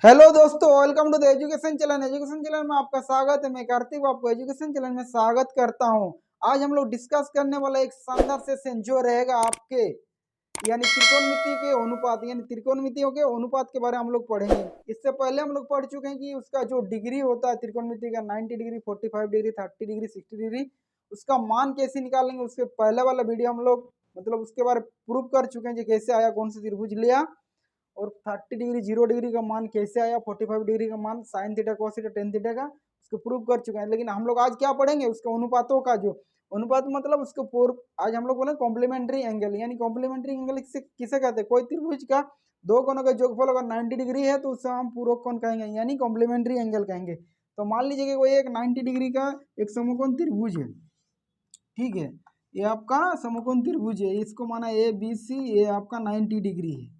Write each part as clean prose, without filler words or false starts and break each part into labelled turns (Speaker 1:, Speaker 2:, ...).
Speaker 1: Hello दोस्तों, welcome to the education channel. Education channel में आपका स्वागत है। मैं कार्तिक आपको एजुकेशन चैनल में स्वागत करता हूं। आज हम लोग डिस्कस करने वाला एक शानदार सेशन जो रहेगा आपके यानी त्रिकोणमिति के अनुपात यानी त्रिकोणमितियों के अनुपात के बारे में हम लोग पढ़ेंगे। इससे पहले हम लोग पढ़ चुके हैं कि उसका जो डिग्री होता है त्रिकोणमिति का 90 डिग्री, 45 डिग्री, 30 डिग्री, 60 डिग्री, उसका मान कैसे निकालेंगे उसके पहले वाला वीडियो हम लोग मतलब उसके बारे में प्रूव कर चुके हैं कि कैसे आया, कौन सा त्रिभुज लिया, और 30 डिग्री 0 डिग्री का मान कैसे आया, 45 डिग्री का मान sine theta cos theta tan theta का उसको प्रूव कर चुके हैं। लेकिन हम लोग आज क्या पढ़ेंगे, उसके अनुपातों का जो अनुपात मतलब उसके पूर्व आज हम लोग बोले कॉम्प्लीमेंट्री एंगल। यानी कॉम्प्लीमेंट्री एंगल किसे कहते हैं? कोई त्रिभुज का दो कोनों का योगफल अगर 90 डिग्री है तो उससे हम पूरक कोण कहेंगे यानी कॉम्प्लीमेंट्री एंगल कहेंगे। तो मान लीजिए कि कोई एक 90 डिग्री का एक समकोण त्रिभुज है, ठीक है, ये आपका समकोण त्रिभुज है, इसको माना ए बी सी, ये आपका 90 डिग्री है।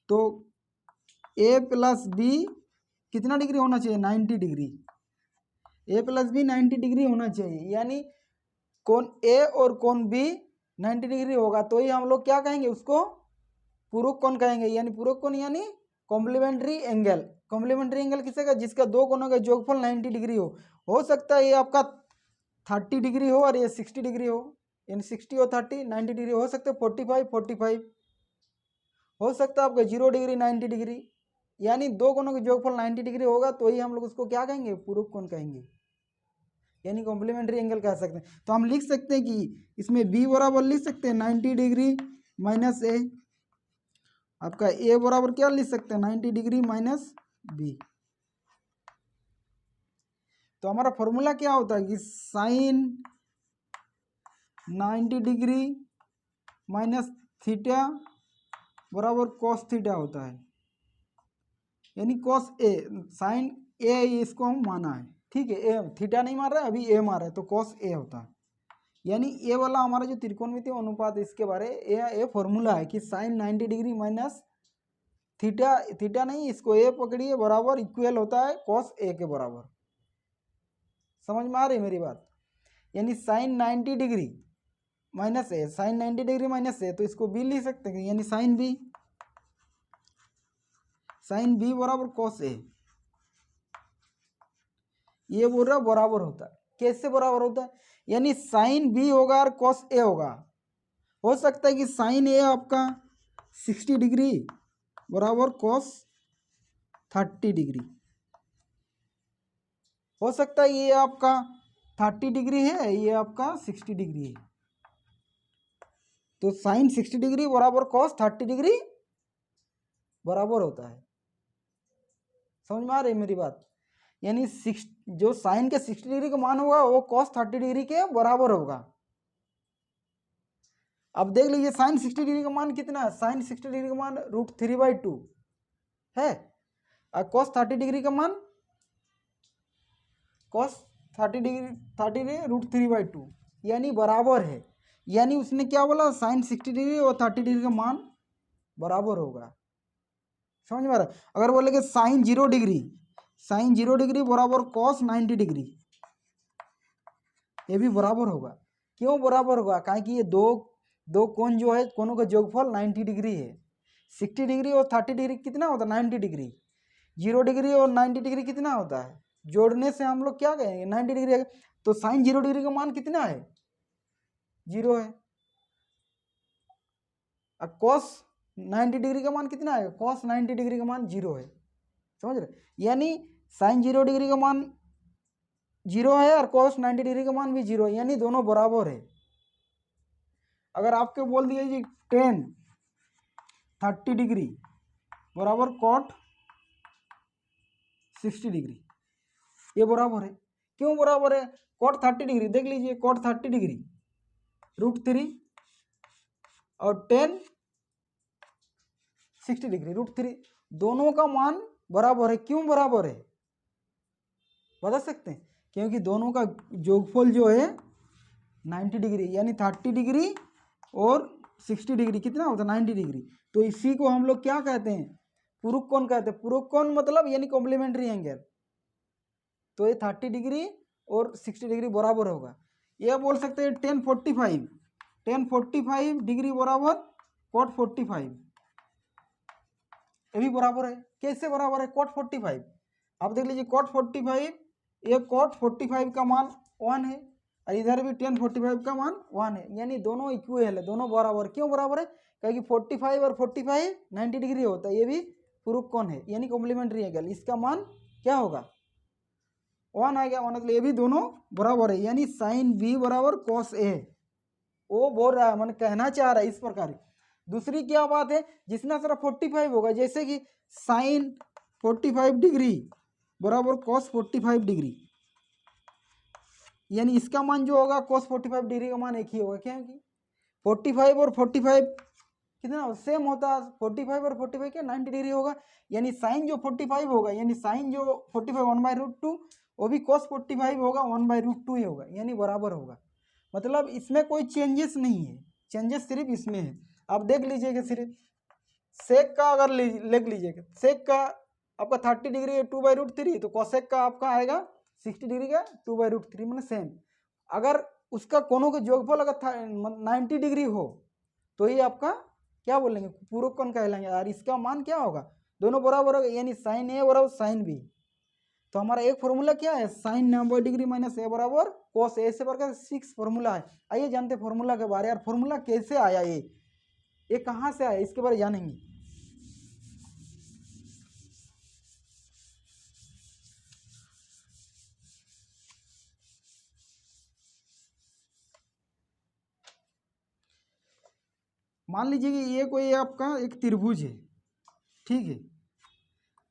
Speaker 1: तो ए प्लस बी कितना डिग्री होना चाहिए? 90 डिग्री। ए प्लस बी 90 डिग्री होना चाहिए, यानी कोण ए और कोण बी 90 डिग्री होगा तो ही हम लोग क्या कहेंगे, उसको पूरक कोण कहेंगे। यानी पूरक कोण यानी कॉम्प्लीमेंट्री एंगल। कॉम्प्लीमेंट्री एंगल किसे का? जिसका दो कोणों का योगफल 90 डिग्री हो सकता है ये आपका 30 डिग्री हो और ये 60 डिग्री हो, यानी 60 और 30 90 डिग्री हो सकता है, 45 हो सकता है आपका 0 डिग्री 90 डिग्री, यानी दो कोणों का योगफल 90 डिग्री होगा तो ही हम लोग उसको क्या कहेंगे? पूरक कोण कहेंगे, यानी कॉम्प्लीमेंट्री एंगल कह सकते हैं। तो हम लिख सकते हैं कि इसमें बी बराबर लिख सकते हैं 90 डिग्री माइनस ए, आपका ए बराबर क्या लिख सकते हैं? 90 डिग्री माइनस बी। तो हमारा फॉर्मूला क्या होता है कि साइन 90 डिग्री माइनस थीटा बराबर कॉस थीटा होता है, यानी कॉस ए साइन ए, इसको हम माना है, ठीक है। ए थीटा नहीं मार रहा है, अभी ए मार रहा है, तो कॉस ए होता है। यानी ए वाला हमारा जो त्रिकोणमितीय अनुपात इसके बारे ए फॉर्मूला है कि sine 90 degree minus theta, theta नहीं इसको ए पकड़िए, बराबर इक्वल होता है कॉस ए के बराबर। समझ में आ रही मेरी बात? यानी साइन 90 डिग्री माइनस ए, साइन 90 डिग्री माइनस ए, तो इसको बी लिख सकते हैं, यानी साइन बी, साइन बी बराबर कॉस ए। ये बोल रहा बराबर होता है। कैसे बराबर होता है? यानी साइन बी होगा और कॉस ए होगा। हो सकता है कि साइन ए आपका 60 डिग्री बराबर कॉस 30 डिग्री, हो सकता है ये आपका 30 डिग्री है, ये आपका 60 डिग्री है, तो साइन 60 डिग्री बराबर कॉस 30 डिग्री बराबर होता है। समझ में आ रही है मेरी बात? यानी जो साइन के 60 डिग्री का मान होगा वो कॉस 30 डिग्री के बराबर होगा। अब देख लीजिए साइन 60 डिग्री का मान कितना है? साइन 60 डिग्री का मान √3/2 है, और कॉस 30 डिग्री का मान कॉस 30 डिग्री √3/2, यानी बराबर है। यानी उसने क्या बोला? साइन 60 डिग्री और 30 डिग्री का मान बराबर होगा। समझ में आ रहा है? अगर बोले कि साइन 0 डिग्री, साइन 0 डिग्री बराबर कॉस 90 डिग्री, ये भी बराबर होगा। क्यों बराबर होगा? काहे कि ये दो दो कोण जो है, कोणों का योगफल 90 डिग्री है। 60 डिग्री और 30 डिग्री कितना होता है? 90 डिग्री। 0 डिग्री और 90 डिग्री कितना होता है? जोड़ने से हम लोग क्या कहेंगे? 90 डिग्री। तो साइन 0 डिग्री का मान कितना है? 0 है। और कॉस 90 डिग्री का मान कितना है? कॉस 90 डिग्री का मान 0 है। समझ रहे? यानी साइन 0 डिग्री का मान 0 है और कॉस 90 डिग्री का मान भी 0 है, यानी दोनों बराबर है। अगर आपके बोल दिया जी टेन 30 डिग्री बराबर कॉट 60 डिग्री, ये बराबर है। क्यों बराबर है? कॉट 30 डिग्री देख लीजिए, कॉट 30 डिग्री √3 और टेन 60 डिग्री √3, दोनों का मान बराबर है। क्यों बराबर है बता सकते हैं? क्योंकि दोनों का योगफल जो है 90 डिग्री, यानी 30 डिग्री और 60 डिग्री कितना होता है? 90 डिग्री। तो इसी को हम लोग क्या कहते हैं? पूरक कोण कहते हैं। पूरक कोण मतलब यानी कॉम्प्लीमेंट्री एंगल। तो ये 30 डिग्री और 60 डिग्री बराबर होगा। ये बोल सकते हैं 1045 डिग्री बराबर कॉट 45, ये भी बराबर है। कैसे बराबर है? cot 45, आप देख लीजिए cot 45, ये cot 45 का मान 1 है और इधर भी tan 45 का मान 1 है, यानी दोनों इक्वल है, दोनों बराबर। क्यों बराबर है? क्योंकि 45 और 45 90 डिग्री होता है, ये भी पूरक कोण है यानी कॉम्प्लीमेंट्री एंगल, इसका मान क्या होगा? 1 आ गया, मतलब ये भी दोनों बराबर है, यानी साइन बी बराबर cos ए। वो बोल रहा है, मैंने कहना चाह रहा है इस प्रकार। दूसरी क्या बात है, जितना सारा 45 होगा, जैसे कि साइन 45 डिग्री बराबर cos 45 डिग्री, यानी इसका मान जो होगा cos 45 डिग्री का मान एक ही होगा। क्या है कि 45 और 45 कितना सेम होता है? 45 और 45 क्या 90 डिग्री होगा, यानी साइन जो 45 होगा, यानी साइन जो 45 1/√2, वो भी cos 45 होगा 1/√2 ही होगा, यानी बराबर होगा। मतलब इसमें कोई चेंजेस नहीं है, चेंजेस सिर्फ इसमें है। आप देख लीजिएगा, सिर्फ सेक का अगर लिख लीजिएगा, सेक का आपका 30 डिग्री है 2/√3, तो कोसेक का आपका आएगा 60 डिग्री का 2/√3, मतलब सेम। अगर उसका कोनों का योगफल अगर 90 डिग्री हो तो ये आपका क्या बोलेंगे? पूरक कोण कहलाएंगे। और इसका मान क्या होगा? दोनों बराबर होगा, यानी साइन ए बराबर साइन बी। तो हमारा एक फॉर्मूला क्या है? साइन 90 डिग्री माइनस ए बराबर कोस ए से बढ़कर 6 फॉर्मूला है। आइए जानते फॉर्मूला के बारे। यार फॉर्मूला कैसे आया, ये कहाँ से आया, इसके बारे जानेंगे। मान लीजिए कि ये कोई आपका एक त्रिभुज है, ठीक है,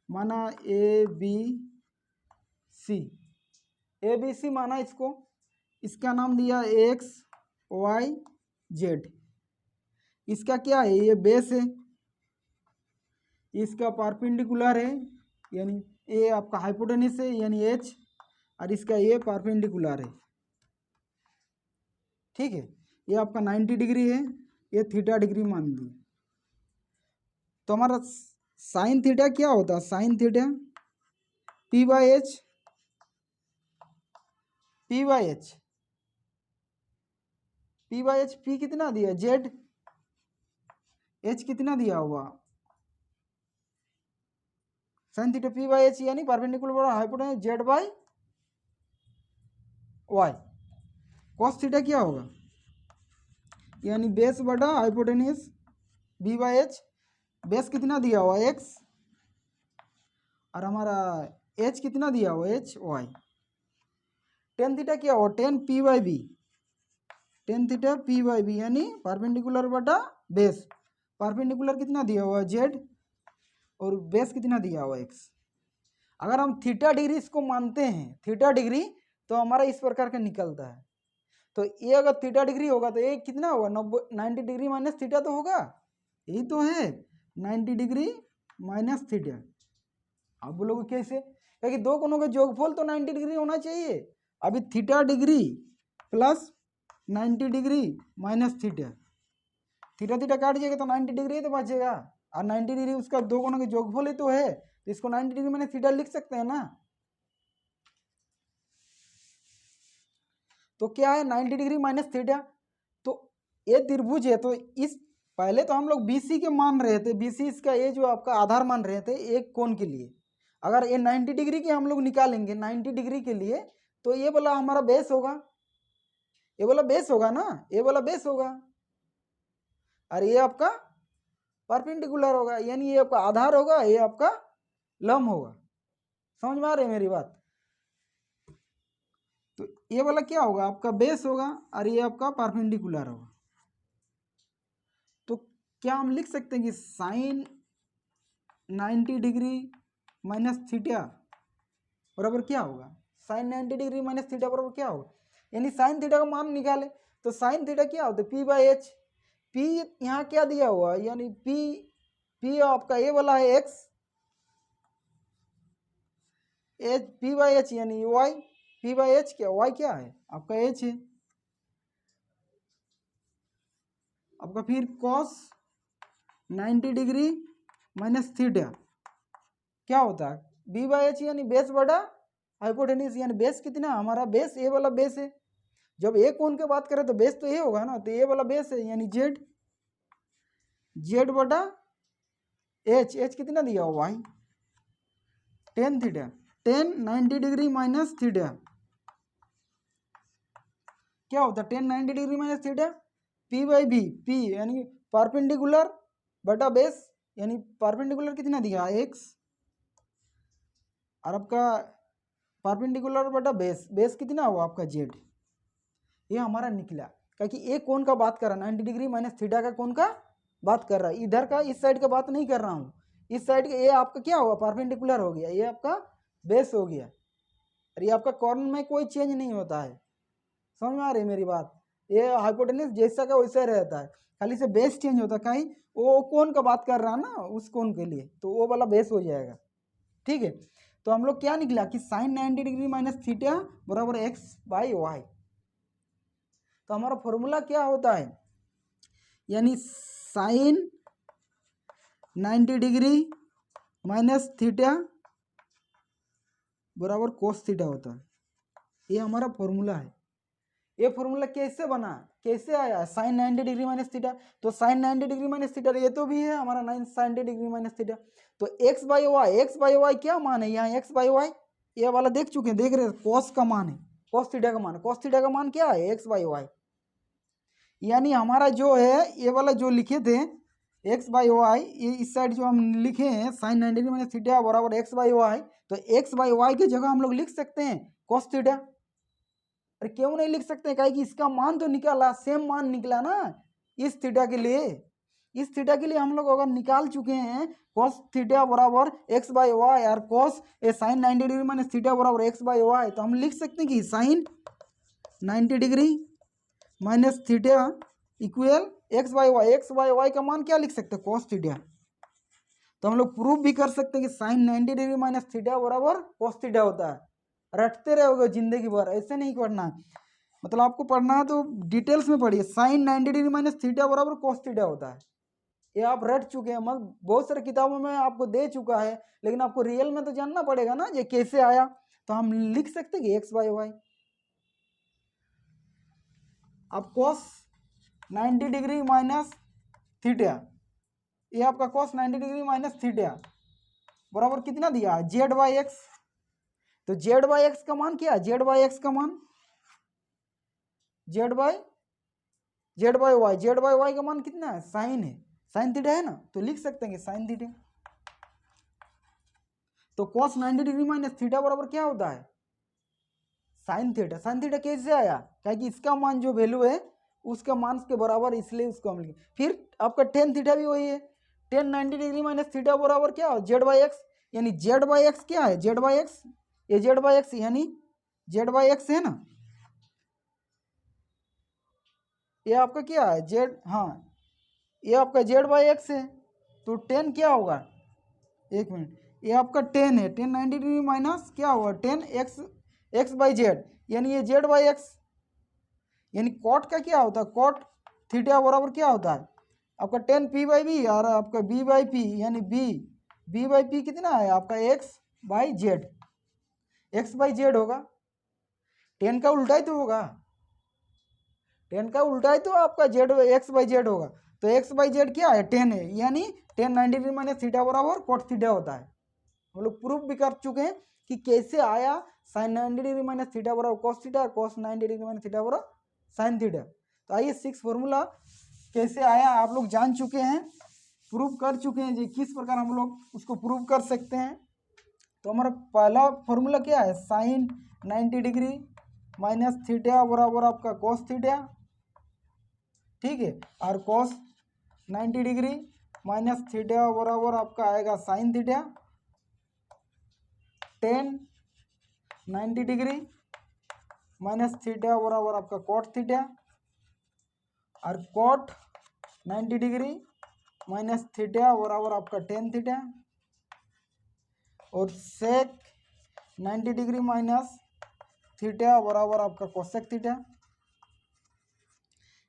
Speaker 1: माना ए बी सी माना इसको, इसका नाम दिया एक्स वाई जेड। इसका क्या है? ये बेस है, इसका परपेंडिकुलर है, यानी ये आपका हाइपोटेनस है यानी एच, और इसका ये परपेंडिकुलर है, ठीक है। ये आपका 90 डिग्री है, ये थीटा डिग्री मान दी। तो हमारा साइन थीटा क्या होता है? Sine theta P by H, P by H, P by H, P कितना दिया? जेड, एच कितना दिया हुआ? Sine theta P by H, यानी perpendicular hypotenuse Z by Y. Cos theta क्या होगा? यानी बेस बटा hypotenuse B by H, base कितना दिया हुआ? एक्स, और हमारा एच कितना दिया हुआ? H Y. टेन थीटा क्या हुआ? Tan P by B, tan theta P by B, यानी परपेंडिकुलर बटा बेस। परपेंडिकुलर कितना दिया हुआ? जेड, और बेस कितना दिया हुआ? एक्स। अगर हम थीटा डिग्री इसको मानते हैं, थीटा डिग्री, तो हमारा इस प्रकार का निकलता है। तो ये अगर थीटा डिग्री होगा तो ये कितना होगा? 90 डिग्री माइनस थीटा तो होगा, यही तो है 90 डिग्री माइनस थीटा। आप बोलोगे कैसे? क्योंकि दो कोणों का योगफल तो 90 डिग्री होना चाहिए। अभी theta degree plus 90 degree minus theta, theta theta काट जाएगा तो 90 डिग्री तो बचेगा, और 90 डिग्री उसका दो कोणों का योगफल ही तो है, तो इसको 90 डिग्री माइनस थीटा लिख सकते हैं ना। तो क्या है? 90 डिग्री माइनस थीटा। तो ये त्रिभुज है, तो इस पहले तो हम लोग बीसी के मान रहे थे, बीसी इसका ये जो आपका आधार मान रहे थे एक कोण के लिए। अगर ये 90 डिग्री के हम लोग निकालेंगे 90 डिग्री के लिए, तो ये वाला हमारा बेस होगा, ये वाला बेस होगा ना, ये वाला बेस होगा, और ये आपका परपेंडिकुलर होगा, यानी ये आपका आधार होगा, ये आपका लंब होगा। समझ में आ रही है मेरी बात? तो ये वाला क्या होगा? आपका बेस होगा, और ये आपका परपेंडिकुलर होगा। तो क्या हम लिख सकते हैं कि साइन 90 डिग्री माइनस थीटा बराबर क्या होगा? साइन 90 डिग्री माइनस थीटा बराबर क्या होगा? यानी साइन थीटा का मान निकाले, तो साइन थीटा क्या होता है? P by H. पी यहाँ क्या दिया हुआ? यानी पी आपका ये वाला है x, H P by H यानी वाई, पी बाई एच क्या? वाई क्या है? आपका एच है। आपका फिर कॉस 90 डिग्री माइनस थीटा क्या होता है? बी बाई एच, यानी बेस बटा हाइपोटेनस, यानी बेस कितना? हमारा बेस ए वाला बेस है। जब ए कोण की बात करें तो बेस तो ए होगा ना, तो ए वाला बेस है, यानी जेड, जेड बटा एच कितना दिया हो भाई, tan theta, tan 90 degree minus theta क्या होता है, tan 90 degree minus theta P by B, P यानी परपेंडिकुलर बटा बेस, यानी परपेंडिकुलर कितना दिया एक्स और आपका परपेंडिकुलर बटा बेस, बेस कितना हुआ आपका जेड। ये हमारा निकला, क्योंकि ये कौन का बात कर रहा है, 90 डिग्री माइनस थीटा का कौन का बात कर रहा है, इधर का इस साइड का बात नहीं कर रहा हूँ, इस साइड का ये आपका क्या हुआ परपेंडिकुलर हो गया, ये आपका बेस हो गया, और ये आपका कॉर्नर में कोई चेंज नहीं होता है, समझ में आ रही है मेरी बात। ये हाइपोटेनस जैसा का वैसा रहता है, खाली से बेस चेंज होता है, कहीं वो कौन का बात कर रहा है ना उस कौन के लिए, तो वो वाला बेस हो जाएगा। ठीक है, तो हम लोग क्या निकला कि साइन 90 डिग्री माइनस थीटा बराबर एक्स बाई वाई। तो हमारा फॉर्मूला क्या होता है, यानी साइन 90 डिग्री माइनस थीटा बराबर कोस थीटा होता है, ये हमारा फॉर्मूला है। ये फॉर्मूला कैसे बना, कैसे आया साइन 90 डिग्री माइनस थीटा, तो साइन 90 डिग्री माइनस थीटा ये तो भी है हमारा 90 डिग्री माइनस थीटा, तो एक्स बाई वाई क्या मान है, यहाँ एक्स बाई वाई ये वाला देख चुके हैं, देख रहे हैं कॉस का मान है, कॉस थीटा का मान, कॉस थीटा का मान क्या है एक्स बाई वाई, यानी हमारा जो है ये वाला जो लिखे थे एक्स बाई वाई, ये इस साइड जो हम लिखे हैं साइन 90 डिग्री माइनस थीटा बराबर एक्स बाई वाई, तो एक्स बाई वाई की जगह हम लोग लिख सकते हैं कॉस थीटा। अरे क्यों नहीं लिख सकते, कहे कि इसका मान तो निकाला, सेम मान निकला ना इस थीटा के लिए, इस थीटा के लिए हम लोग अगर निकाल चुके हैं cos थीटा बराबर एक्स बाई वाई और cos A sine 90 degree minus theta बराबर एक्स बाई वाई, तो हम लिख सकते हैं कि sine 90 degree minus theta equal X by Y, X by Y का मान क्या लिख सकते हैं cos थीटा। तो हम लोग प्रूव भी कर सकते हैं कि साइन 90 डिग्री माइनस थीटा बराबर cos थीटा होता है, रटते रहोगे जिंदगी भर, ऐसे नहीं पढ़ना है, मतलब आपको पढ़ना है तो डिटेल्स में पढ़िए, साइन 90 डिग्री माइनस थीटा बराबर cos थीटा होता है, ये आप रट चुके हैं, मतलब बहुत सारे किताबों में आपको दे चुका है, लेकिन आपको रियल में तो जानना पड़ेगा ना ये कैसे आया। तो हम लिख सकते हैं कि एक्स बाई वाई, अब cos 90 डिग्री माइनस थीटा, ये आपका cos 90 डिग्री माइनस थीटा बराबर कितना दिया जेड बाई एक्स, तो जेड बाई एक्स का मान क्या है, जेड बाई एक्स का मान Z by Y, Z by Y का मान कितना है साइन है, साइन थीटा है ना, तो लिख सकते हैं कि साइन थीटा। तो cos 90 डिग्री माइनस थीटा बराबर क्या होता है साइन थीटा। साइन थीटा कैसे आया, क्योंकि इसका मान जो वैल्यू है उसका मान के बराबर, इसलिए उसको हम लिखे। फिर आपका टेन थीटा भी वही है, टेन 90 डिग्री माइनस थीटा बराबर क्या हो जेड बाई एक्स, यानी जेड बाई एक्स क्या है जेड बाई एक्स, ये जेड बाई एक्स यानी जेड बाई एक्स है ना, ये आपका क्या है जेड, हाँ ये आपका जेड बाई एक्स है, तो टेन क्या होगा, एक मिनट, ये आपका टेन है, टेन 90 डिग्री माइनस क्या होगा ten x, x by Z यानी ये जेड बाई एक्स, यानी कॉट का क्या होता है कॉट थीटा बराबर क्या होता है आपका टेन पी बाई बी और आपका बी बाई पी, यानी बी बाई पी कितना है आपका x by Z, x by Z होगा, टेन का उल्टा ही तो होगा, टेन का उल्टा ही तो आपका जेड एक्स बाई जेड होगा, तो एक्स बाई जेड क्या है टेन है, यानी टेन 90 डिग्री माइनस थीटा बराबर कॉट थीटा होता है। हम लोग प्रूफ भी कर चुके हैं कि कैसे आया साइन 90 डिग्री माइनस थीटा बराबर cos theta, cos 90 degree minus theta बराबर साइन थीटा। तो आइए सिक्स फॉर्मूला कैसे आया आप लोग जान चुके हैं, प्रूफ कर चुके हैं जी किस प्रकार हम लोग उसको प्रूव कर सकते हैं। तो हमारा पहला फॉर्मूला क्या है साइन 90 डिग्री माइनस थीटा बराबर आपका कॉस थीटा, ठीक है, और कॉस 90 डिग्री माइनस थीटा बराबर आपका आएगा sine theta, tan 90 degree minus theta बराबर आपका कॉट थीटा, और कॉट 90 डिग्री माइनस थीटा बराबर आपका टेन थीटा, और सेक 90 डिग्री माइनस थीटा बराबर आपका cosec theta,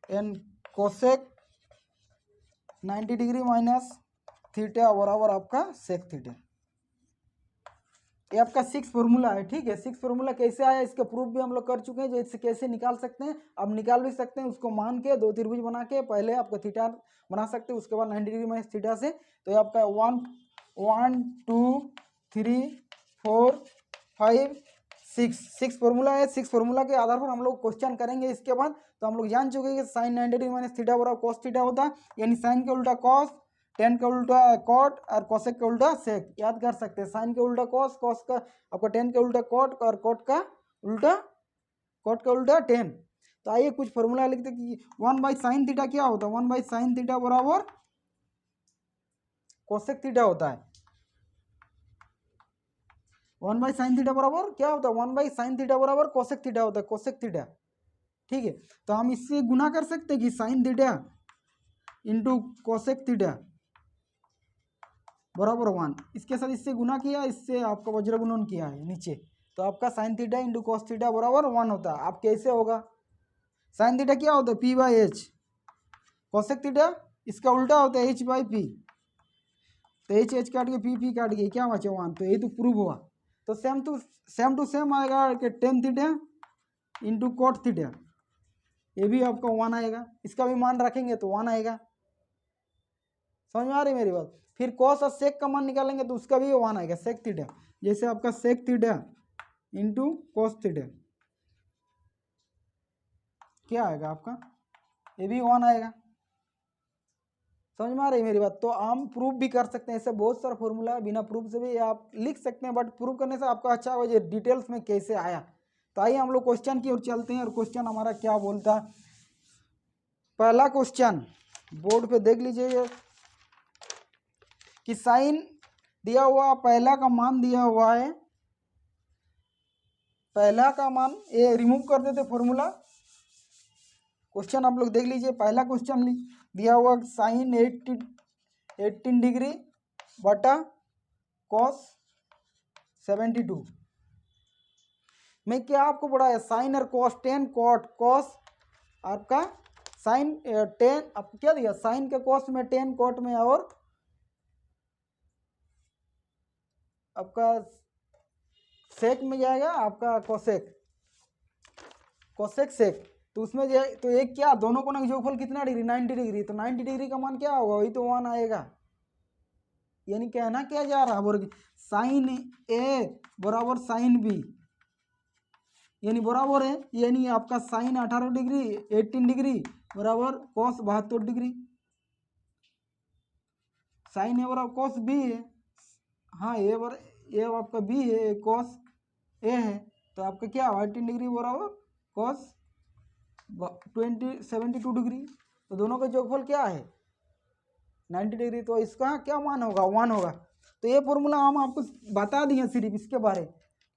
Speaker 1: and cosec 90 degree minus theta बराबर आपका सेक थीटा। ये आपका 6 फॉर्मूला है, ठीक है। 6 फॉर्मूला कैसे आया इसका प्रूफ भी हम लोग कर चुके हैं, जो इससे कैसे निकाल सकते हैं। अब निकाल भी सकते हैं उसको मान के, दो त्रिभुज बना के पहले आपको थीटा बना सकते हैं, उसके बाद 90 डिग्री माइनस थीटा से। तो ये आपका 1 1 2 3 4 5 6 फॉर्मूला है। 6 फॉर्मूला के आधार पर हम लोग क्वेश्चन करेंगे इसके बाद। तो हम लोग जान चुके हैं कि साइन 90 डिग्री माइनस थीटा बराबर कॉस थीटा होता है, यानी साइन के उल्टा कॉस, टेन का उल्टा कॉट और कोसेक का उल्टा सेक। याद कर सकते हैं, साइन के उल्टा कॉस, कॉस का आपका टेन का उल्टा कॉट और कॉट का उल्टा टेन। तो आइए कुछ फॉर्मूला लिखते कि 1 बाई साइन थीटा क्या होता है, 1 बाई साइन थीटा बराबर कोसेक थीटा होता है। 1 बाई साइन थीटा बराबर क्या होता है, 1 बाई साइन थीटा बराबर कोसेक थीटा होता है, कोसेक थीटा, ठीक है। तो हम इससे गुना कर सकते हैं कि sine theta into cosec theta बराबर 1। इसके साथ इससे गुना किया, इससे आपका वज्र गुणन किया है नीचे, तो आपका sine theta into cos theta बराबर 1 होता है। आप कैसे होगा, साइन थीटा क्या होता है P by H, cosec theta इसका उल्टा होता है एच बाई पी। तो एच एच काट के पी काट के क्या बचा 1, तो ये तो प्रूव हुआ। तो सेम टू सेम आएगा कि tan theta into cot theta, ये भी आपका 1 आएगा। इसका भी मान रखेंगे तो 1 आएगा। समझ में आ रही मेरी बात। फिर कॉस और सेक का मान निकालेंगे तो उसका भी 1 आएगा, सेक थीटा। जैसे आपका sec theta into cos theta क्या आएगा आपका, ये भी 1 आएगा। समझ में आ रही मेरी बात। तो हम प्रूफ भी कर सकते हैं, ऐसे बहुत सारा फॉर्मूला है, बिना प्रूफ से भी आप लिख सकते हैं, बट प्रूफ करने से आपका अच्छा हो जाए डिटेल्स में कैसे आया। तो आइए हम लोग क्वेश्चन की ओर चलते हैं, और क्वेश्चन हमारा क्या बोलता है। पहला क्वेश्चन बोर्ड पे देख लीजिए कि साइन दिया हुआ, पहला का मान दिया हुआ है, पहला का मान ये रिमूव कर देते फॉर्मूला। क्वेश्चन आप लोग देख लीजिए, पहला क्वेश्चन दिया हुआ साइन 18 डिग्री बटा कॉस 72 में क्या आपको पढ़ाया, साइन और कॉस, टेन कॉट कॉस, आपका साइन 10 आप क्या दिया, साइन के कॉस में, टेन कॉट में, और आपका सेक में जाएगा आपका कोसेक, कोसेक सेक। तो उसमें तो एक क्या, दोनों कोणों का योगफल कितना डिग्री, 90 डिग्री। तो 90 डिग्री का मान क्या होगा, वही तो 1 आएगा। यानी कहना क्या जा रहा है, साइन ए बराबर साइन बी, यानी बराबर है, यानी आपका साइन 18 डिग्री 18 डिग्री बराबर कॉस 72 डिग्री। साइन ए बराबर कॉस बी है, हाँ ये आपका बी है, कॉस ए है, तो आपका क्या 18 डिग्री बराबर कॉस 72 डिग्री। तो दोनों का योगफल क्या है 90 डिग्री, तो इसका क्या मान होगा 1 होगा। तो ये फॉर्मूला हम आपको बता दिए सिर्फ इसके बारे,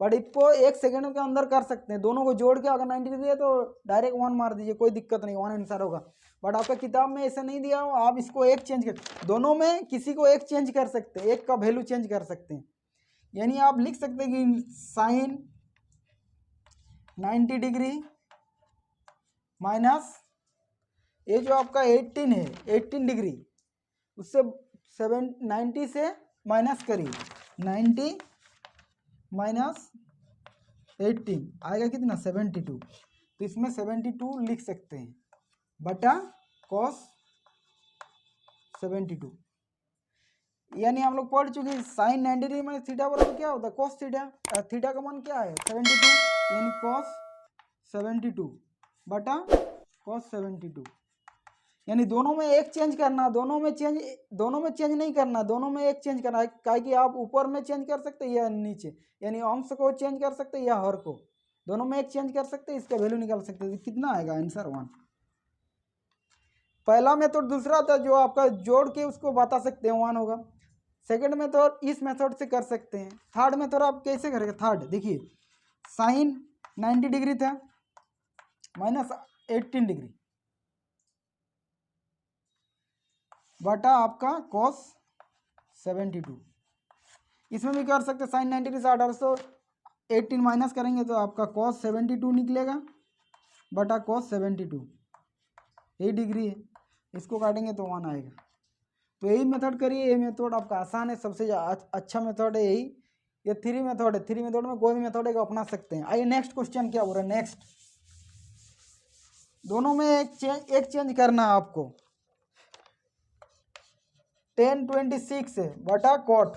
Speaker 1: बट इसको 1 सेकंड के अंदर कर सकते हैं। दोनों को जोड़ के अगर 90 डिग्री है तो डायरेक्ट 1 मार दीजिए, कोई दिक्कत नहीं, 1 आंसर होगा। बट आपका किताब में ऐसा नहीं दिया हो, आप इसको एक चेंज कर, दोनों में किसी को एक चेंज कर सकते हैं, एक का वैल्यू चेंज कर सकते हैं। यानी आप लिख सकते हैं कि साइन 90 डिग्री माइनस ये जो आपका 18 है 18 डिग्री, उससे 90 से माइनस करिए, 90 माइनस 18 आएगा कितना 72। तो इसमें 72 लिख सकते हैं बटा कॉस 72। यानी हम लोग पढ़ चुके हैं साइन 90 डिग्री में थीटा बराबर क्या होता है कॉस थीटा, थीटा का मान क्या है 72, यानी कॉस 72 बटा कॉस 72। यानी दोनों में एक चेंज करना, दोनों में चेंज नहीं करना, दोनों में एक चेंज करना है, कि आप ऊपर में चेंज कर सकते हैं या नीचे, यानी अंश को चेंज कर सकते हैं या हर को, दोनों में एक चेंज कर सकते हैं, इसका वैल्यू निकाल सकते हैं। कितना आएगा आंसर 1। पहला मेथड दूसरा था जो आपका जोड़ के उसको बता सकते हैं 1 होगा। सेकंड मेथड इस मेथड से कर सकते हैं। थर्ड मेथड आप कैसे करेंगे, थर्ड देखिए साइन 90 डिग्री था माइनस 18 डिग्री बटा आपका कॉस 72। इसमें भी कर सकते साइन 90 डिग्री से 18 माइनस करेंगे तो आपका कॉस 72 निकलेगा बटा कॉस 72, यही डिग्री है, इसको काटेंगे तो 1 आएगा। तो यही मेथड करिए, ये मेथड आपका आसान है, सबसे अच्छा मेथड है यही, ये थ्री मेथड है, थ्री मेथड में कोई भी मेथड है अपना सकते हैं। आइए नेक्स्ट क्वेश्चन क्या हो रहा है। नेक्स्ट दोनों में एक चेंज करना है आपको। tan 26 है बटा cot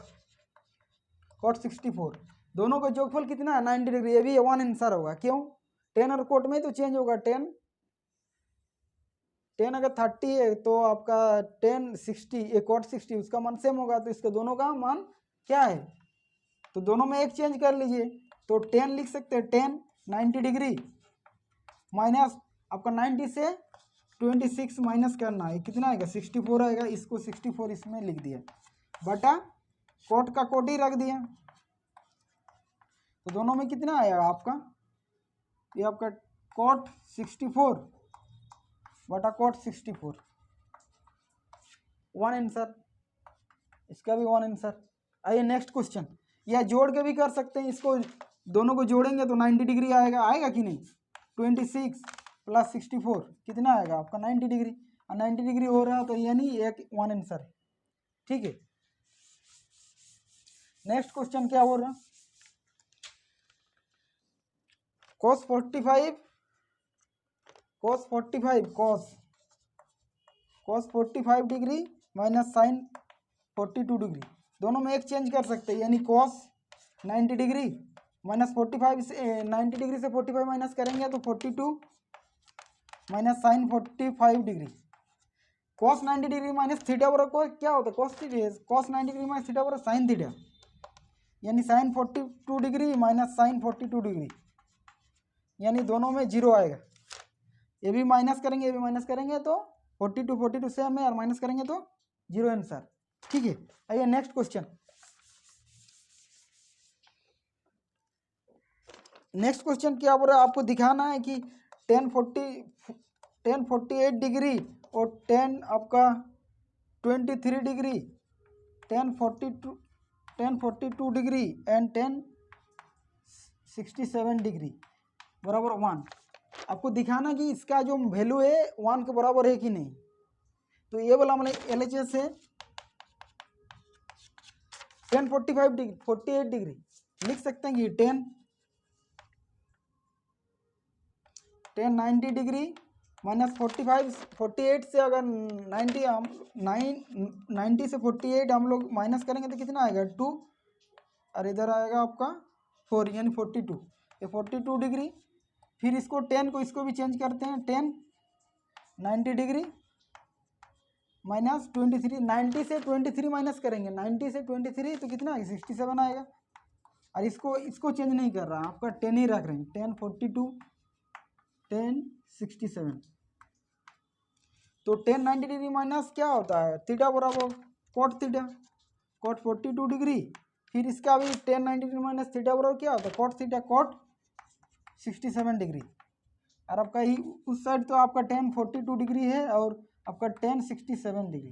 Speaker 1: 64, दोनों का जोगफल कितना है 90 डिग्री। ये भी वन आंसर होगा। क्यों? tan और cot में तो चेंज होगा। tan अगर 30 है तो आपका tan 60 ये cot 60 उसका मान सेम होगा, तो इसका दोनों का मान क्या है, तो दोनों में एक चेंज कर लीजिए। तो tan लिख सकते हैं, tan 90 डिग्री माइनस आपका 90 से 26 माइनस करना है, कितना आएगा 64 आएगा। इसको 64 इसमें लिख दिया बटा कोट का कोट ही रख दिया, तो दोनों में कितना आएगा आपका, ये आपका कोट 64 बटा कोट 64, वन आंसर, इसका भी वन आंसर। आइए नेक्स्ट क्वेश्चन, या जोड़ के भी कर सकते हैं, इसको दोनों को जोड़ेंगे तो 90 डिग्री आएगा, आएगा कि नहीं। 26 प्लस 64 कितना आएगा आपका 90 डिग्री, और 90 डिग्री हो रहा है तो यानी एक वन आंसर है। ठीक है, नेक्स्ट क्वेश्चन क्या हो रहा है। cos 45 cos 45 degree minus sine 42 degree, दोनों में एक चेंज कर सकते हैं, यानी cos 90 डिग्री माइनस 45 से 90 डिग्री से 45 माइनस करेंगे तो 42 minus sine 45 degree. cos 90 degree minus theta बराबर को क्या होता है, cos 90 डिग्री माइनस थीटा बराबर साइन थीटा, यानी sine 42 degree minus sine 42 degree, यानी दोनों में जीरो आएगा। ये भी माइनस करेंगे, ये भी माइनस करेंगे तो 42 सेम है, और माइनस करेंगे तो जीरो आंसर। ठीक है, आइए नेक्स्ट क्वेश्चन। नेक्स्ट क्वेश्चन क्या बोल रहा है, आपको दिखाना है कि 1048 डिग्री और 10 आपका 23 डिग्री, 1042 डिग्री एंड 1067 डिग्री बराबर 1। आपको दिखाना कि इसका जो वैल्यू है 1 के बराबर है कि नहीं। तो ये वाला हमारे LHS है 1045 डिग्री 48 डिग्री लिख सकते हैं कि 10 90 डिग्री माइनस 48 से अगर 90 से 48 हम लोग माइनस करेंगे तो कितना आएगा 2, और इधर आएगा आपका 4 यानी 42, ये 42 डिग्री। फिर इसको 10 को इसको भी चेंज करते हैं, 10 90 डिग्री माइनस 23, 90 से 23 माइनस करेंगे, 90 से 23 तो कितना आएगा 67 आएगा। और इसको चेंज नहीं कर रहा, आपका 10 ही रख रहे हैं, 10 42 10 67। तो 10 90 डिग्री माइनस क्या होता है थीटा बराबर कॉट थीटा, कॉट 42 डिग्री। फिर इसका भी 10 90 डिग्री माइनस थीटा बराबर क्या होता है कॉट थीटा, कॉट 67 डिग्री। और आपका ही उस साइड तो आपका 10 42 डिग्री है और आपका 10 67 डिग्री,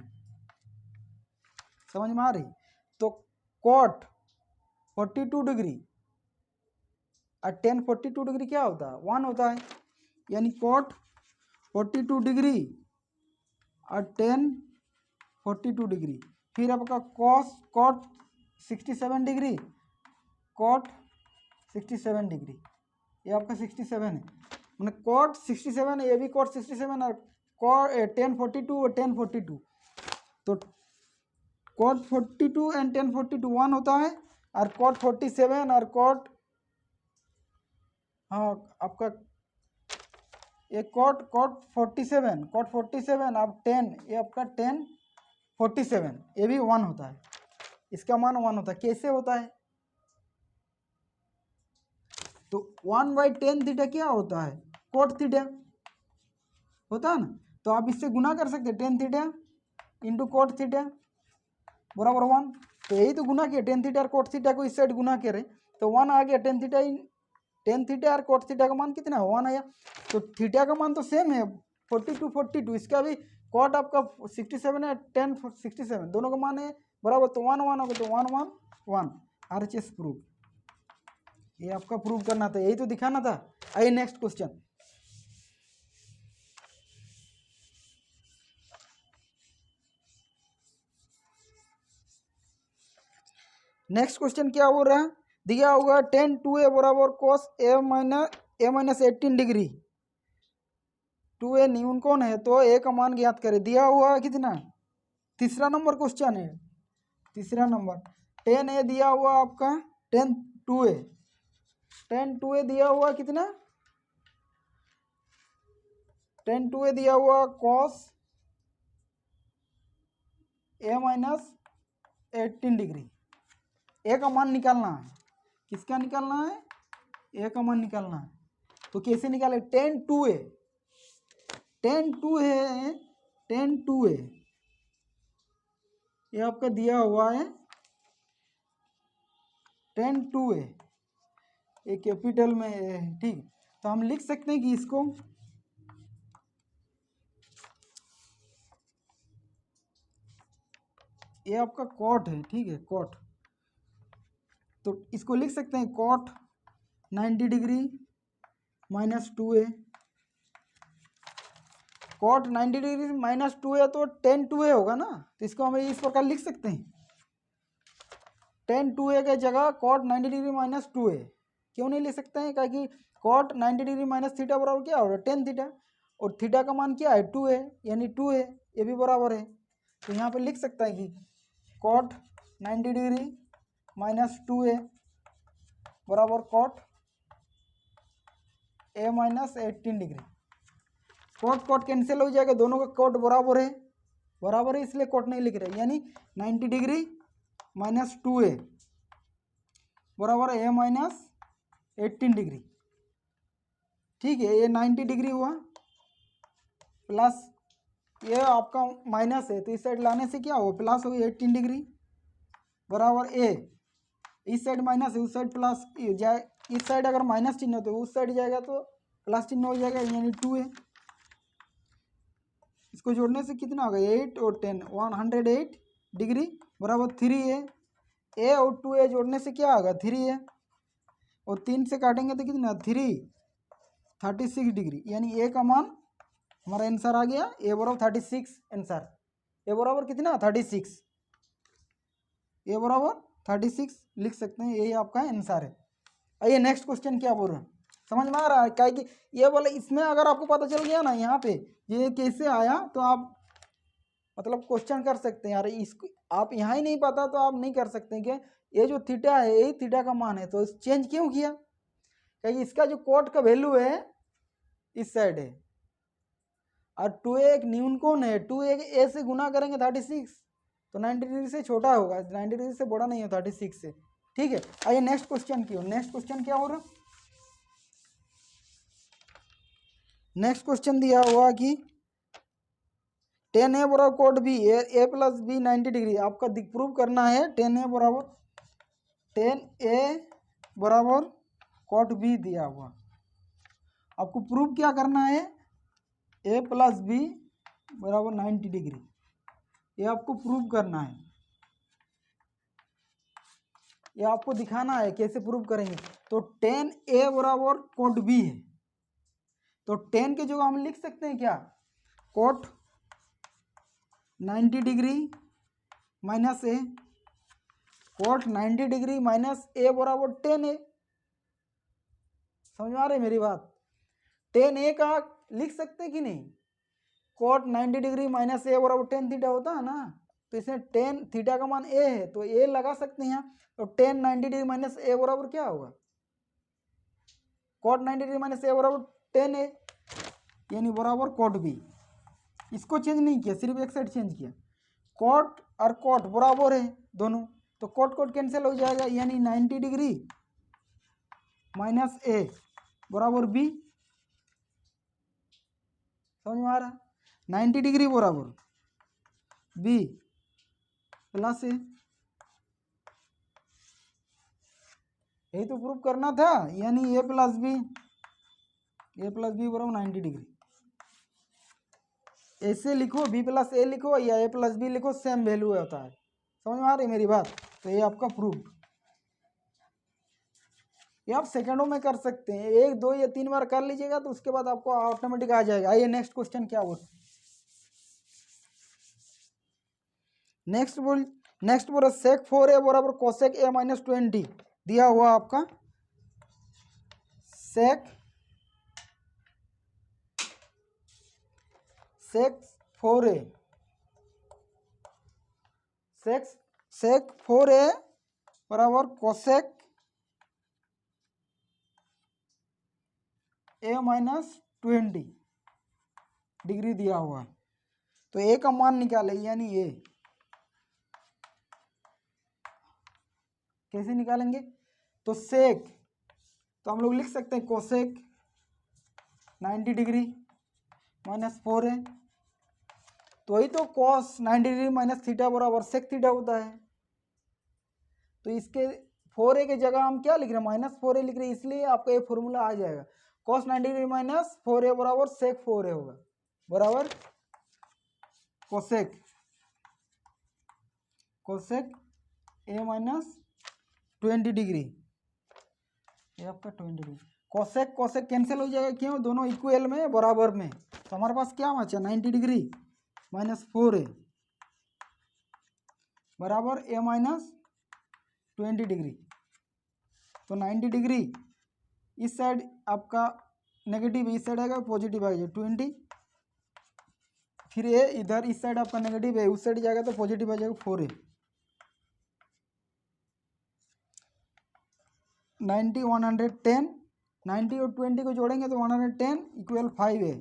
Speaker 1: समझ में आ रही। तो कॉट 42 डिग्री और 10 42 डिग्री क्या होता है 1 होता है, यानी कॉट 42 डिग्री और 10 42 डिग्री। फिर आपका कॉट 67 डिग्री, कॉट 67 डिग्री, ये आपका 67 है, मैंने कॉट 67 है, ये भी कॉट 67 और कॉट 10 42 और 10 42, तो कॉट 42 एंड 10 42 1 होता है, और कॉट 47 और कॉट हाँ आपका ये कॉट 47 अब 10 ये आपका 10 47 ये भी 1 होता है, इसका मान 1 होता है। कैसे होता है, तो 1/10 थीटा क्या होता है कोट थीटा होता है ना, तो आप इससे गुना कर सकते हैं 10 थीटा इंटू कोट थीटा बराबर 1। तो यही तो गुना किया 10 थीटा और कोट थीटा को इस साइड गुना करें तो 1 आ गया, 10 थीटा और कोट थीटा का मान कितना है 1 आया। तो थीटा का मान तो सेम है 42 42, इसका भी कोट आपका 67 है 10 67 दोनों का मान है बराबर, तो 1 1 होगा, तो 1 1 1 RHS प्रूफ, ये आपका प्रूव करना था, यही तो दिखाना था। आइए नेक्स्ट क्वेश्चन। नेक्स्ट क्वेश्चन क्या हो रहा है, दिया होगा टेन टू ए बराबर कोस ए माइनस 18 डिग्री। टू ए न्यून कौन है तो ए का मान ज्ञात करें। दिया हुआ कितना, तीसरा नंबर क्वेश्चन है, तीसरा नंबर। टेन ए दिया हुआ आपका, tan two A, tan two A दिया हुआ कितना, टेन टू ए दिया हुआ cos A minus 18 degree. A का मान निकालना है, किसका निकालना है, ए का मान निकालना है। तो कैसे निकाले, tan two A, tan two है, टेन टू ए ये आपका दिया हुआ है टेन टू ए, ये कैपिटल में है, ठीक। तो हम लिख सकते हैं कि इसको ये आपका कॉट है, ठीक है, कॉट। तो इसको लिख सकते हैं कॉट 90 डिग्री माइनस टू ए। कॉट 90 डिग्री माइनस टू ए तो टेन टू ए होगा ना, तो इसको हम इस प्रकार लिख सकते हैं, टेन टू ए के जगह कॉट 90 डिग्री माइनस टू ए। क्यों नहीं ले सकते हैं, क्योंकि कॉट 90 डिग्री माइनस थीटा बराबर क्या होगा, टेन थीटा, और थीटा का मान क्या है, टू है, यानी टू है, ये भी बराबर है। तो यहाँ पे लिख सकता है कि cot 90 degree minus two A बराबर cot A minus 18 degree. Cot cot cancel हो जाएगा, दोनों का कॉट बराबर है, बराबर है, इसलिए कॉट नहीं लिख रहे, यानी 90 डिग्री माइनस टू ए बराबर ए माइनस 18 डिग्री, ठीक है। ये 90 डिग्री हुआ, प्लस ये आपका माइनस है, तो इस साइड लाने से क्या होगा, प्लस होगा 18 डिग्री बराबर ए, इस साइड माइनस है, उस साइड प्लस जाए, इस साइड अगर माइनस चिन्ह हो तो उस साइड जाएगा तो प्लस चिन्ह हो जाएगा, यानी टू है। इसको जोड़ने से कितना होगा, 8 और 10 108 डिग्री बराबर 3 है। ए और टू ए जोड़ने से क्या होगा, 3 है, और 3 से काटेंगे तो कितना, 36 डिग्री, यानी ए का मान हमारा आंसर आ गया, ए बराबर 36 आंसर। ए बराबर कितना, 36, ए बराबर 36 लिख सकते हैं, यही आपका आंसर है। आइए नेक्स्ट क्वेश्चन क्या बोल रहे हैं, समझ में आ रहा है, क्या कि ये बोले इसमें अगर आपको पता चल गया ना यहाँ पे ये कैसे आया, तो आप मतलब क्वेश्चन कर सकते हैं यार, इसको आप यहाँ ही नहीं पता तो आप नहीं कर सकते कि ये जो थीटा है यही थीटा का मान है, तो चेंज क्यों किया, क्योंकि इसका जो कोट का वैल्यू है इस साइड है, और टू ए एक न्यून कौन है, टू ए से गुना करेंगे 36, तो 90 डिग्री से छोटा होगा, 90 डिग्री से बड़ा नहीं है 36 से, ठीक है। आइए नेक्स्ट क्वेश्चन की, नेक्स्ट क्वेश्चन क्या हो रहा, नेक्स्ट क्वेश्चन दिया हुआ कि टेन ए बराबर कोट बी, ए प्लस बी 90 डिग्री आपका प्रूव करना है। टेन ए बराबर कोट बी दिया हुआ, आपको प्रूव क्या करना है, ए प्लस बी बराबर 90 डिग्री, ये आपको प्रूव करना है, ये आपको दिखाना है कैसे प्रूव करेंगे। तो टेन ए बराबर कोट बी है, तो टेन के जगह हम लिख सकते हैं क्या, कोट 90 डिग्री माइनस ए, कोट 90 डिग्री माइनस ए बराबर 10 ए, समझ में आ रही मेरी बात, 10 ए का लिख सकते कि नहीं, कोट 90 डिग्री माइनस ए बराबर 10 थीटा होता है ना, तो इसमें 10 थीटा का मान ए है, तो ए लगा सकते हैं यहाँ, तो 10 90 डिग्री माइनस ए बराबर क्या होगा, कोट 90 डिग्री माइनस ए बराबर 10 ए, यानी बराबर कोट बी। इसको चेंज नहीं किया, सिर्फ एक साइड चेंज किया, कोट और कोट बराबर है दोनों, तो कोट कोट कैंसिल हो जाएगा, यानी 90 डिग्री माइनस ए बराबर बी, समझ में आ रहा, 90 डिग्री बराबर बी प्लस ए, यही तो प्रूव करना था, यानी ए प्लस बी बराबर 90 डिग्री, ऐसे लिखो, बी प्लस ए लिखो या ए प्लस बी लिखो, सेम वैल्यू होता है, समझ में आ रही मेरी बात। तो ये आपका प्रूफ, ये आप सेकंडों में कर सकते हैं, 1 2 या 3 बार कर लीजिएगा तो उसके बाद आपको ऑटोमेटिक आ जाएगा। आइए नेक्स्ट क्वेश्चन क्या बोल, नेक्स्ट बोल सेक 4 ए बराबर कोसेक ए माइनस 20, दिया हुआ आपका सेक 4a सेक 4a बराबर कोसेक a माइनस 20 डिग्री दिया हुआ है। तो a का मान निकाले, यानी a कैसे निकालेंगे? तो सेक, तो हम लोग लिख सकते हैं कोसेक 90 डिग्री माइनस 4a, तो वही तो कॉस 90 डिग्री माइनस थीटा बराबर सेक थीटा होता है। तो इसके 4a के जगह हम क्या लिख रहे हैं? माइनस 4a लिख रहे हैं, इसलिए आपका ये फॉर्मूला आ जाएगा। कॉस 90 डिग्री माइनस 4a बराबर सेक 4a होगा, बराबर कोसेक a माइनस 20 डिग्री, ये आपका 20 डिग्री। कोसेक कैंसिल हो जाएगा, क्यों? दोनों इक्वल में, बराबर में। तो हमारे पास क्या बचा? 90 डिग्री माइनस 4a बराबर a माइनस 20 डिग्री। तो 90 डिग्री इस साइड आपका नेगेटिव, इस साइड आएगा पॉजिटिव आएगा 20, फिर ए इधर इस साइड आपका नेगेटिव है, उस साइड जाएगा तो पॉजिटिव आ जाएगा 4a। 90 110, 90 और 20 को जोड़ेंगे तो 110 इक्वल 5a।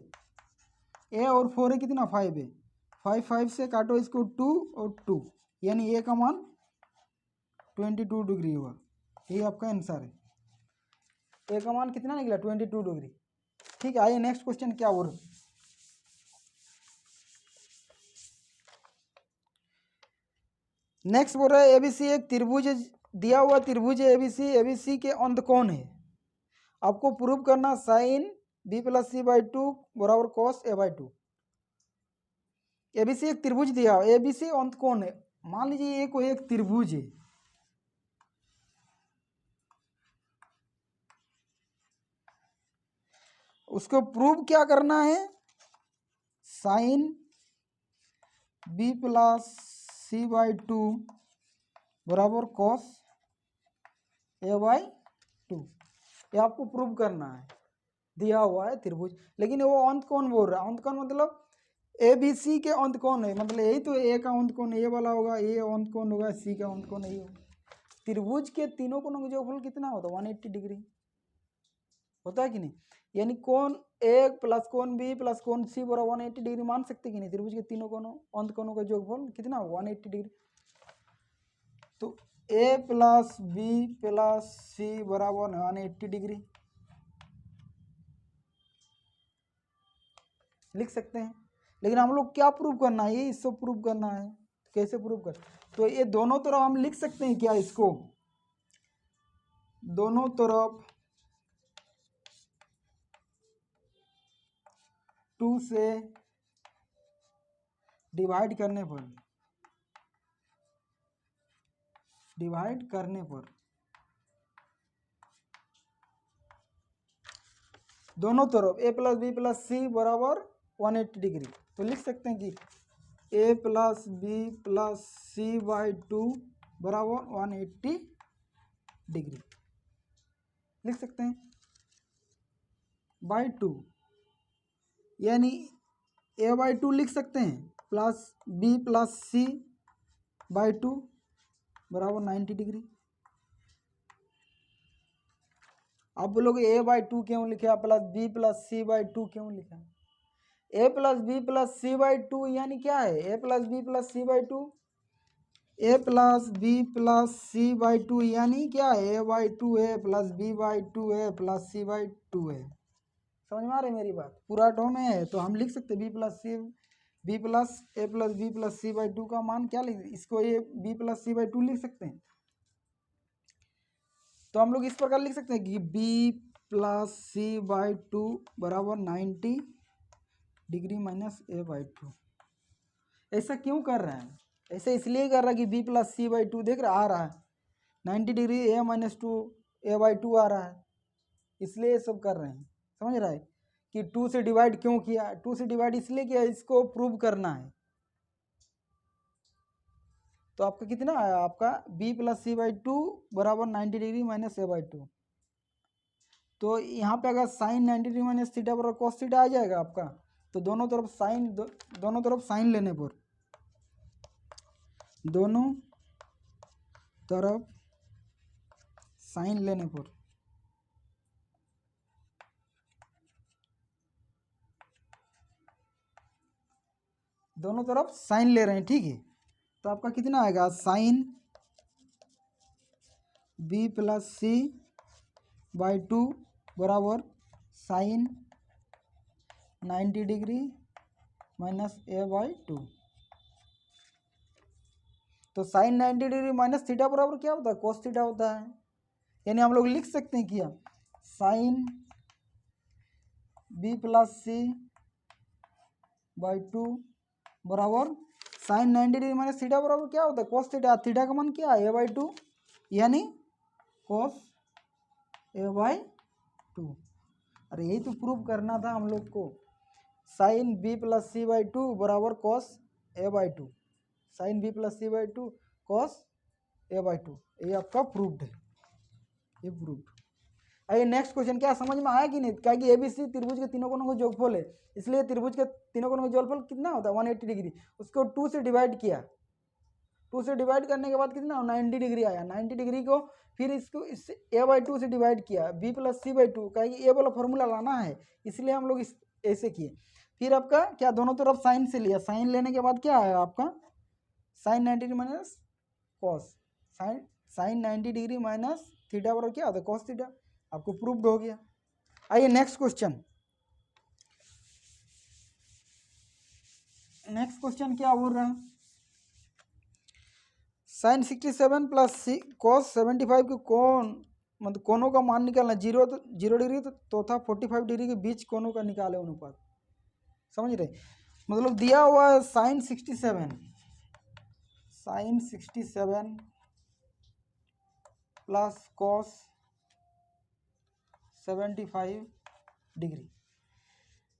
Speaker 1: ए और 4a कितना? 5a। 5 से काटो इसको 2 और 2, यानी ए का मान 22 डिग्री हुआ। ये आपका आंसर है। ए का मान कितना निकला? 22 डिग्री। ठीक है, आइए नेक्स्ट क्वेश्चन क्या बोल रहे? नेक्स्ट बोल रहा है एबीसी एक त्रिभुज दिया हुआ, त्रिभुज एबीसी, एबीसी के अंत कौन है? आपको प्रूव करना sine B plus C by 2 बराबर कॉस ए बाई 2। एबीसी एक त्रिभुज दिया हुआ, एबीसी अंत कौन है? मान लीजिए ये कोई एक त्रिभुज है, उसको प्रूव क्या करना है? Sine B plus C by 2 बराबर कॉस ए बाई 2, ये आपको प्रूव करना है। दिया हुआ है त्रिभुज, लेकिन वो अंत कौन बोल रहा है? अंत कौन मतलब ए बी सी के अंत कौन है, मतलब यही तो ए का अंत कौन ए वाला होगा, ए अंत कौन होगा, सी का अंत कौन यही होगा। त्रिभुज के तीनों कोणों का जोगफल कितना होता है? 180 डिग्री होता है कि नहीं? यानी कोण ए प्लस कोण बी प्लस कोण सी बराबर 180 डिग्री मान सकते कि नहीं? त्रिभुज के तीनों कोणों अंत कोणों का जोगफल कितना होगा? 180 डिग्री। तो ए प्लस बी प्लस सी बराबर 180 डिग्री लिख सकते हैं। लेकिन हम लोग क्या प्रूव करना है? ये इसको प्रूव करना है। कैसे प्रूव कर? तो ये दोनों तरफ हम लिख सकते हैं क्या? इसको दोनों तरफ 2 से डिवाइड करने पर दोनों तरफ A plus B plus C बराबर 180 डिग्री, तो लिख सकते हैं कि A plus B plus C by 2 बराबर 180 डिग्री लिख सकते हैं, बाई 2, यानी ए बाई 2 लिख सकते हैं plus B plus C by 2 बराबर 90 डिग्री। आप बोलोगे ए बाई 2 क्यों लिखा, plus B plus C by 2 क्यों लिखा? A plus B plus C by 2 यानी क्या है? A plus B plus C by 2, A plus B plus C by 2 यानी क्या है? ए बाई 2 है प्लस बी बाई 2 है प्लस सी बाई 2 है। समझ में आ रही है मेरी बात? पूरा टर्म में है तो हम लिख सकते B plus C B plus A plus B plus C by 2 का मान क्या लिख, इसको ये बी प्लस सी बाई 2 लिख सकते हैं। तो हम लोग इस प्रकार लिख सकते हैं कि बी प्लस सी बाई 2 बराबर 90 डिग्री माइनस ए बाई 2। ऐसा क्यों कर रहे हैं? ऐसे इसलिए कर रहा है कि बी प्लस सी बाई 2 देख रहा आ रहा है 90 degree A minus 2 A by 2 आ रहा है, इसलिए ये सब कर रहे हैं। समझ रहा है कि 2 से डिवाइड क्यों किया? 2 से डिवाइड इसलिए किया, इसको प्रूव करना है। तो आपका कितना आया, आपका b plus C by two बराबर 90 degree minus A by two. तो यहाँ पे अगर साइन 90 डिग्री माइनस थीटा बराबर कॉस थीटा आ जाएगा आपका, तो दोनों तरफ साइन दोनों तरफ साइन लेने पर, दोनों तरफ साइन लेने पर दोनों तरफ साइन ले रहे हैं, ठीक है। तो आपका कितना आएगा, sine B plus C by two बराबर sine 90 degree minus A by two. तो साइन 90 डिग्री माइनस थीटा बराबर क्या होता है, कोस थीटा होता है। यानी हम लोग लिख सकते हैं क्या, sine B plus C by two बराबर साइन 90 डिग्री माइनस थीटा बराबर क्या होता है, कोस थीटा। थीटा का मान क्या है, ए बाई टू, यानी कोस ए बाई टू। अरे यही तो प्रूव करना था हम लोग को, sine B plus C by two बराबर cos A by two, sine B plus C by two cos A by two, ये आपका प्रूव्ड है, ये प्रूव्ड। आइए नेक्स्ट क्वेश्चन, क्या समझ में आया कि नहीं, क्या कि एबीसी त्रिभुज के तीनों कोनों का जोगफल है, इसलिए त्रिभुज के तीनों कोनों का जोगफल कितना होता है 180 डिग्री। उसको 2 से डिवाइड किया, 2 से डिवाइड करने के बाद कितना 90 डिग्री आया। 90 डिग्री को फिर इसको इससे ए बाई टू से डिवाइड किया, B plus C by two, क्या कि ए वाला फॉर्मूला लाना है, इसलिए हम लोग इस ऐसे किए। फिर आपका क्या, दोनों तरफ साइन से लिया, साइन लेने के बाद क्या आया आपका, sine 90 degree minus cos, sine 90 degree minus theta बराबर क्या होता है, कॉस थीटा। आपको प्रूव्ड हो गया। आइए नेक्स्ट क्वेश्चन, नेक्स्ट क्वेश्चन क्या बोल रहा है, साइन 67 प्लस कॉस 75 के कोण मतलब कोनों का मान निकालना, 0 डिग्री तो था 45 डिग्री के बीच कोनों का निकाले अनुपात। समझ रहे, मतलब दिया हुआ है sine 67 plus cos 75 degree,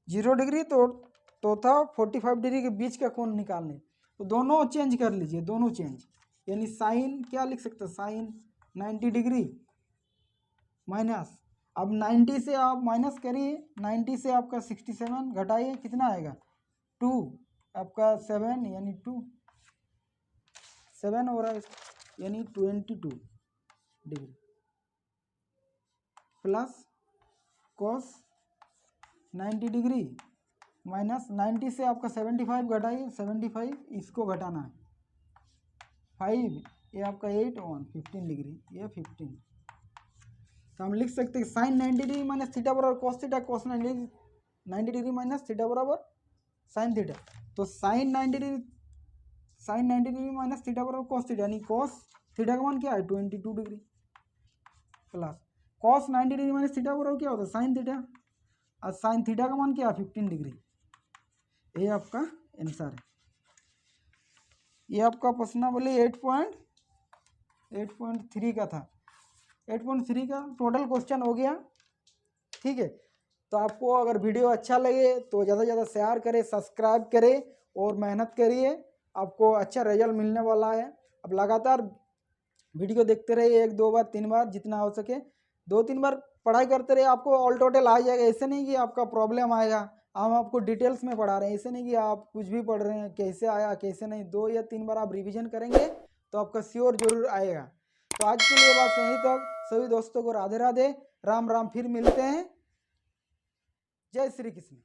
Speaker 1: 0 degree तो था 45 डिग्री के बीच का कोण निकालने। तो दोनों चेंज कर लीजिए, दोनों चेंज, यानी साइन क्या लिख सकते हैं, साइन 90 डिग्री माइनस, अब 90 से आप माइनस करिए, 90 से आपका 67 घटाइए, कितना आएगा 2, आपका 7 यानी 2 7 हो रहा है, यानी 22 degree plus cos 90 degree minus 90 से आपका 75 घटाइए, 75 इसको घटाना है 5, ये आपका 8 और 15 डिग्री, ये 15। तो हम लिख सकते हैं साइन 90 डिग्री माइनस थीटा बराबर cos theta, cos 90 degree minus theta बराबर साइन थीटा। तो साइन 90 डिग्री माइनस थीटा बराबर कॉस थीटा, यानी कॉस थीटा का मान क्या है 22 degree plus cos 90 degree minus theta बराबर क्या होता है साइन थीटा, और साइन थीटा का मान क्या है 15 डिग्री। ये आपका आंसर है। ये आपका प्रश्न बोले 8.3 का था, 8.3 का टोटल क्वेश्चन हो गया, ठीक है। तो आपको अगर वीडियो अच्छा लगे तो ज़्यादा से ज़्यादा शेयर करें, सब्सक्राइब करें और मेहनत करिए, आपको अच्छा रिजल्ट मिलने वाला है। अब लगातार वीडियो देखते रहिए, 1 2 बार 3 बार जितना हो सके, 2-3 बार पढ़ाई करते रहिए, आपको ऑल टोटल आ जाएगा। ऐसे नहीं कि आपका प्रॉब्लम आएगा, हम आपको डिटेल्स में पढ़ा रहे हैं, ऐसे नहीं कि आप कुछ भी पढ़ रहे हैं कैसे आया कैसे नहीं, 2 या 3 बार आप रिवीजन करेंगे तो आपका श्योर जरूर आएगा। तो आज के लिए बस यहीं तक, सभी दोस्तों को राधे राधे, राम राम, फिर मिलते हैं, जय श्री कृष्ण।